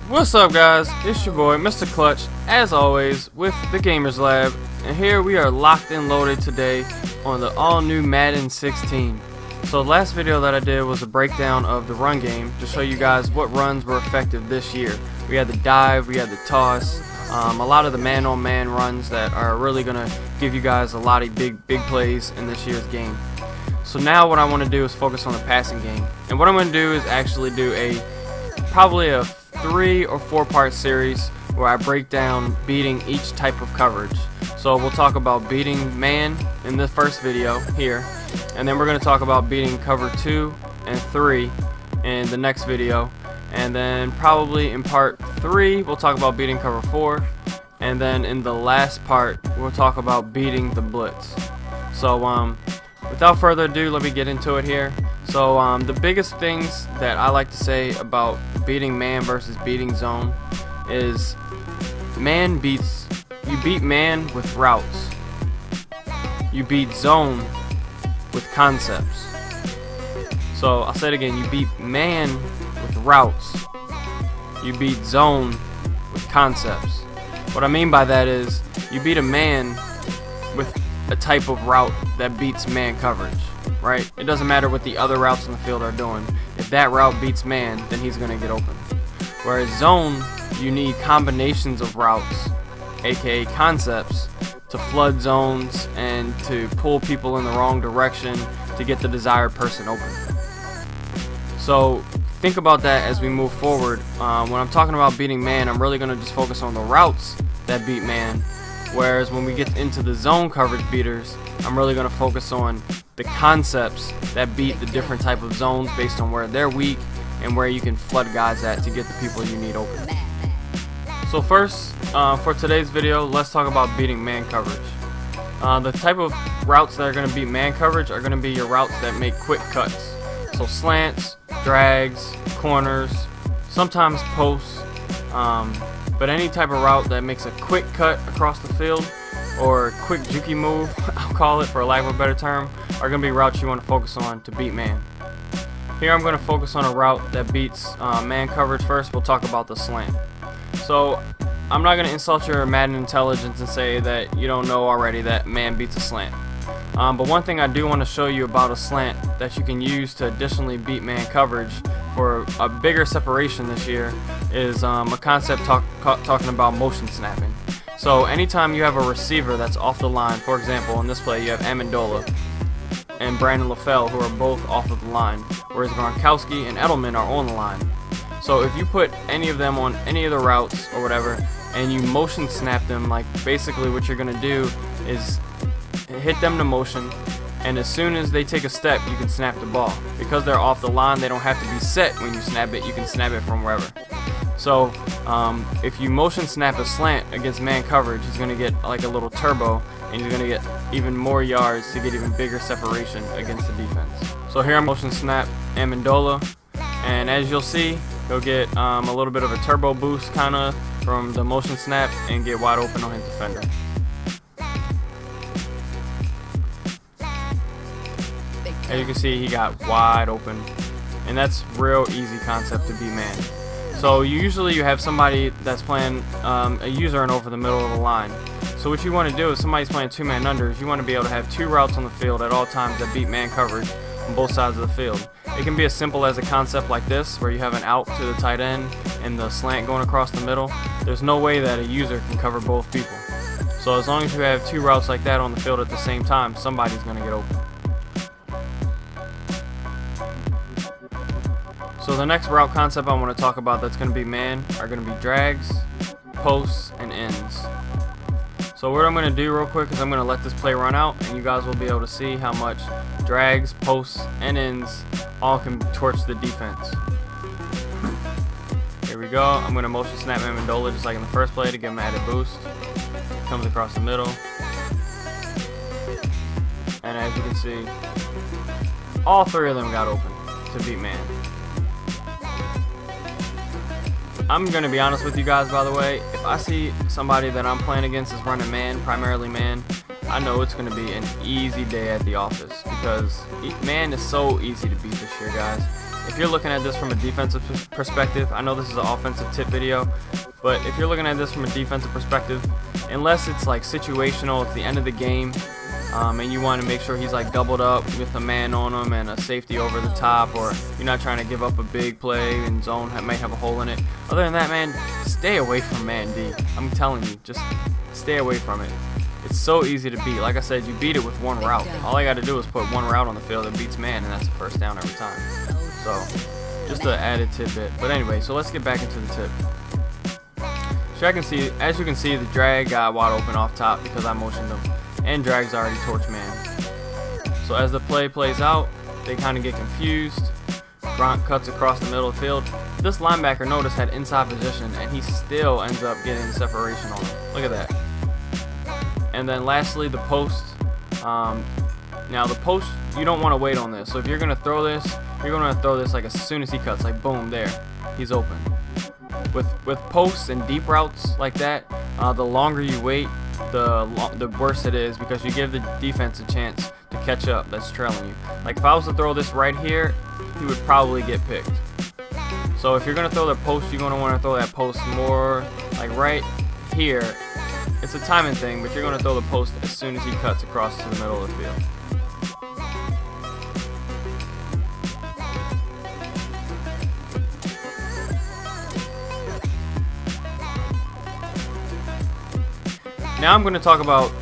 What's up, guys? It's your boy Mr. Clutch, as always, with the Gamers Lab, and here we are locked and loaded today on the all-new Madden 16. So the last video that I did was a breakdown of the run game to show you guys what runs were effective this year. We had the dive, we had the toss, a lot of the man-on-man runs that are really gonna give you guys a lot of big plays in this year's game. So now what I want to do is focus on the passing game, and what I'm going to do is actually do probably a 3 or 4 part series where I break down beating each type of coverage. So we'll talk about beating man in the first video here, and then we're going to talk about beating cover 2 and 3 in the next video, and then probably in part 3 we'll talk about beating cover 4, and then in the last part we'll talk about beating the blitz. So without further ado, let me get into it here. So the biggest things that I like to say about beating man versus beating zone is you beat man with routes. You beat zone with concepts. So I'll say it again, you beat man with routes. You beat zone with concepts. What I mean by that is you beat a man with a type of route that beats man coverage, right? It doesn't matter what the other routes in the field are doing. If that route beats man, then he's gonna get open. Whereas zone, you need combinations of routes, aka concepts, to flood zones and to pull people in the wrong direction to get the desired person open. So think about that as we move forward. When I'm talking about beating man, I'm really gonna just focus on the routes that beat man. Whereas when we get into the zone coverage beaters, I'm really going to focus on the concepts that beat the different type of zones based on where they're weak and where you can flood guys at to get the people you need open. So first, for today's video, let's talk about beating man coverage. The type of routes that are going to beat man coverage are going to be your routes that make quick cuts. So slants, drags, corners, sometimes posts, but any type of route that makes a quick cut across the field, or a quick jukey move, I'll call it for lack of a better term, are going to be routes you want to focus on to beat man. Here I'm going to focus on a route that beats man coverage first. We'll talk about the slant. So I'm not going to insult your Madden intelligence and say that you don't know already that man beats a slant. But one thing I do want to show you about a slant that you can use to additionally beat man coverage for a bigger separation this year is a concept talking about motion snapping. So anytime you have a receiver that's off the line, for example in this play you have Amendola and Brandon LaFell who are both off of the line, whereas Gronkowski and Edelman are on the line. So if you put any of them on any of the routes or whatever and you motion snap them, like basically what you're going to do is hit them to motion, and as soon as they take a step you can snap the ball. Because they're off the line, they don't have to be set when you snap it, you can snap it from wherever. So if you motion snap a slant against man coverage, he's going to get like a little turbo, and he's going to get even more yards to get even bigger separation against the defense. So here I'm motion snap Amendola, and as you'll see, he'll get a little bit of a turbo boost kind of from the motion snap and get wide open on his defender. As you can see, he got wide open, and that's real easy concept to beat man. So usually you have somebody that's playing a user and over the middle of the line. So what you want to do if somebody's playing 2-man unders, you want to be able to have 2 routes on the field at all times that beat man coverage on both sides of the field. It can be as simple as a concept like this, where you have an out to the tight end and the slant going across the middle. There's no way that a user can cover both people. So as long as you have 2 routes like that on the field at the same time, somebody's going to get open. So the next route concept I want to talk about that's going to be man are going to be drags, posts, and ends. So what I'm going to do real quick is I'm going to let this play run out, and you guys will be able to see how much drags, posts, and ends all can torch the defense. Here we go. I'm going to motion snap Amendola just like in the first play to give him an added boost. Comes across the middle. And as you can see, all 3 of them got open to beat man. I'm going to be honest with you guys, by the way, if I see somebody that I'm playing against is running man, primarily man, I know it's going to be an easy day at the office, because man is so easy to beat this year, guys. if you're looking at this from a defensive perspective, I know this is an offensive tip video, but if you're looking at this from a defensive perspective, unless it's like situational, it's the end of the game, and you want to make sure he's like doubled up with a man on him and a safety over the top, or you're not trying to give up a big play and zone might have a hole in it. Other than that, man, stay away from man D. I'm telling you, just stay away from it. It's so easy to beat. Like I said, you beat it with one route. All I got to do is put one route on the field that beats man, and that's a first down every time. So, just an added tidbit. But anyway, so let's get back into the tip. So as you can see, the drag got wide open off top because I motioned him, and drag's already torch man. So as the play plays out, they kind of get confused. Gronk cuts across the middle of the field. This linebacker, notice, had inside position, and he still ends up getting separation on him. Look at that. And then lastly, the post. Now the post, you don't want to wait on this. So if you're going to throw this, you're going to throw this like as soon as he cuts, like boom, there, he's open. With posts and deep routes like that, the longer you wait, the worse it is, because you give the defense a chance to catch up that's trailing you. Like if I was to throw this right here, he would probably get picked. So if you're going to throw the post, you're going to want to throw that post more like right here. It's a timing thing, but you're going to throw the post as soon as he cuts across to the middle of the field. Now I'm going to talk about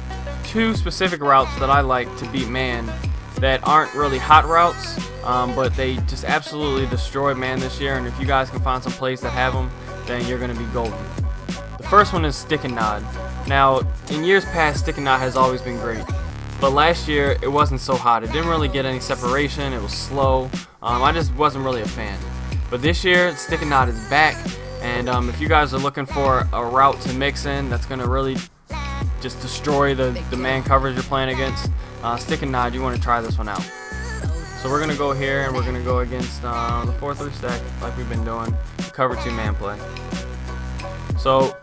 two specific routes that I like to beat man that aren't really hot routes, but they just absolutely destroyed man this year, and if you guys can find some plays that have them, then you're going to be golden. The first one is stick and nod. Now, in years past, stick and nod has always been great, but last year it wasn't so hot. It didn't really get any separation. It was slow. I just wasn't really a fan. But this year, stick and nod is back, and if you guys are looking for a route to mix in that's going to really just destroy the man coverage you're playing against, stick and nod, you want to try this one out. So we're going to go here, and we're going to go against the 4-3 stack like we've been doing, the cover 2 man play. So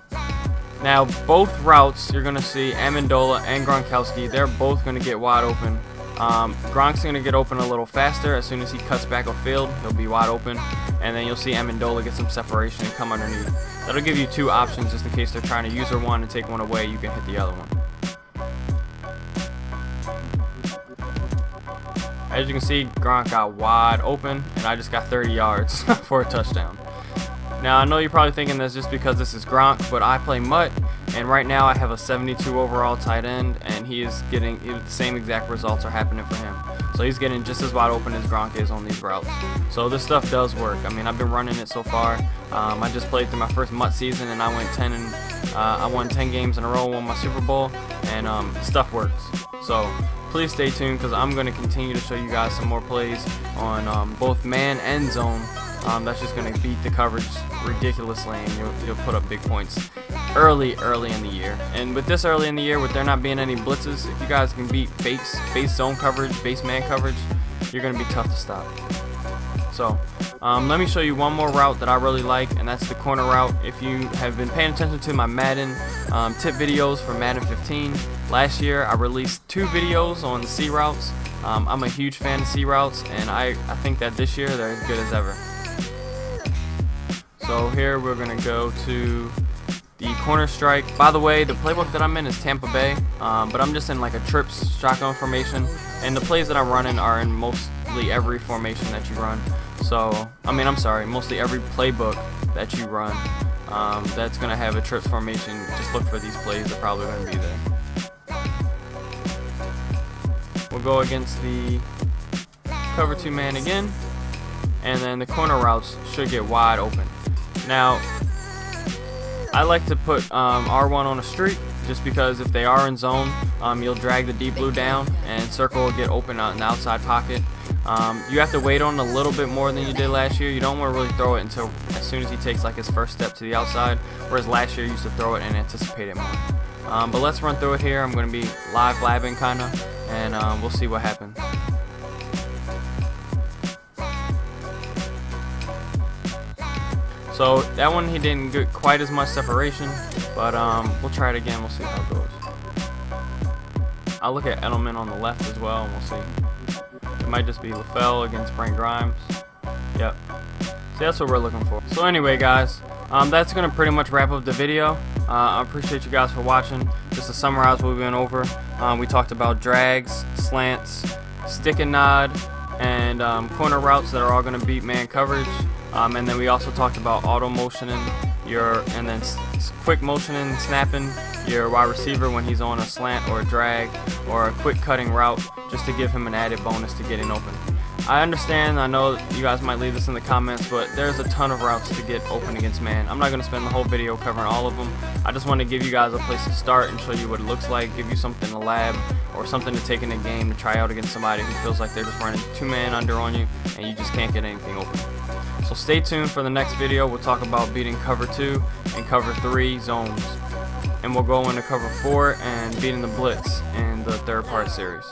now both routes, you're going to see Amendola and Gronkowski, they're both going to get wide open. Gronk's going to get open a little faster. As soon as he cuts back upfield, he'll be wide open, and then you'll see Amendola get some separation and come underneath. That'll give you two options just in case they're trying to use their one and take one away, you can hit the other one. As you can see, Gronk got wide open, and I just got 30 yards for a touchdown. Now, I know you're probably thinking that's just because this is Gronk, but I play Mutt, and right now I have a 72 overall tight end, and he is getting the same exact results are happening for him. So he's getting just as wide open as Gronk is on these routes. So this stuff does work. I mean, I've been running it so far. I just played through my first Mutt season, and I won 10 games in a row, won my Super Bowl, and stuff works. So please stay tuned, because I'm going to continue to show you guys some more plays on both man and zone. That's just going to beat the coverage ridiculously, and you'll put up big points early in the year. And with this early in the year, with there not being any blitzes, if you guys can beat base zone coverage, base man coverage, you're going to be tough to stop. So let me show you one more route that I really like, and that's the corner route. If you have been paying attention to my Madden tip videos for Madden 15, last year I released 2 videos on the C routes. I'm a huge fan of C routes, and I think that this year they're as good as ever. So here we're going to go to the corner strike. By the way, the playbook that I'm in is Tampa Bay, but I'm just in like a trips shotgun formation, and the plays that I'm running are in mostly every formation that you run. So, I'm sorry, mostly every playbook that you run that's going to have a trips formation. Just look for these plays, they're probably going to be there. We'll go against the cover 2 man again, and then the corner routes should get wide open. Now, I like to put R1 on a streak, just because if they are in zone, you'll drag the deep blue down, and circle will get open out in the outside pocket. You have to wait on it a little bit more than you did last year. You don't want to really throw it until as soon as he takes like his first step to the outside, whereas last year you used to throw it and anticipate it more. But let's run through it here. I'm going to be live blabbing kind of, and we'll see what happens. So that one he didn't get quite as much separation, but we'll try it again. We'll see how it goes. I'll look at Edelman on the left as well, and we'll see. It might just be LaFell against Brent Grimes. Yep. See, that's what we're looking for. So anyway, guys, that's gonna pretty much wrap up the video. I appreciate you guys for watching. Just to summarize what we went over, we talked about drags, slants, stick and nod, and corner routes that are all gonna beat man coverage. And then we also talked about auto motioning and then quick motioning, snapping your wide receiver when he's on a slant or a drag or a quick cutting route, just to give him an added bonus to getting open. I understand, I know you guys might leave this in the comments, but there's a ton of routes to get open against man. I'm not going to spend the whole video covering all of them. I just want to give you guys a place to start and show you what it looks like, give you something to lab or something to take in a game to try out against somebody who feels like they're just running two-man under on you and you just can't get anything open. So stay tuned for the next video. We'll talk about beating cover 2 and cover 3 zones. And we'll go into cover 4 and beating the blitz in the third part series.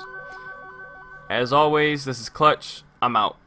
As always, this is Clutch. I'm out.